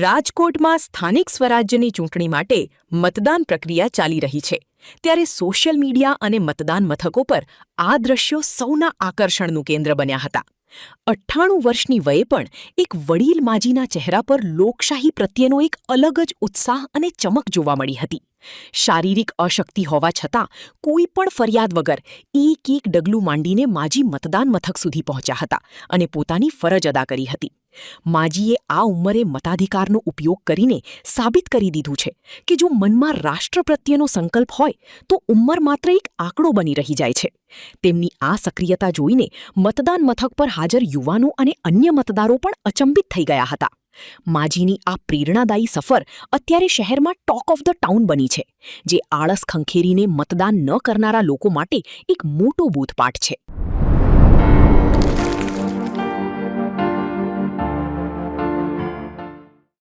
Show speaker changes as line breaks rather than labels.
રાજકોટમાં સ્થાનિક સ્વરાજ્યની ચૂંટણી માટે મતદાન પ્રક્રિયા ચાલી રહી છે ત્યારે સોશિયલ મીડિયા અને મતદાન મથકો પર આ દ્રશ્યો સૌના આકર્ષણનું કેન્દ્ર બન્યા હતા 98 વર્ષની વયે પણ એક વડીલ માજીના ચહેરા પર લોકશાહી પ્રત્યેનો એક અલગ જ ઉત્સાહ અને ચમક જોવા મળી હતી શારીરિક અશક્તિ હોવા છતાં કોઈ પણ ફરિયાદ વગર એક ડગલું માંડીને માજી મતદાન મથક સુધી પહોંચ્યા હતા અને પોતાની ફરજ અદા કરી હતી માજીએ આ ઉંમરે મતાધિકારનો ઉપયોગ કરીને સાબિત કરી દીધું છે કે જો મનમાં રાષ્ટ્ર પ્રત્યેનો સંકલ્પ હોય તો ઉંમર માત્ર એક આંકડો બની રહી જાય છે તેમની આ સક્રિયતા જોઈને મતદાન મથક પર હાજર યુવાનો અને અન્ય મતદારો પણ અચંબિત થઈ ગયા હતા માજીની આ પ્રેરણાદાયી સફર અત્યારે શહેરમાં ટોક ઓફ ધ ટાઉન બની છે જે આળસ ખંખેરીને મતદાન ન કરનારા લોકો માટે એક મોટો બોધપાઠ છે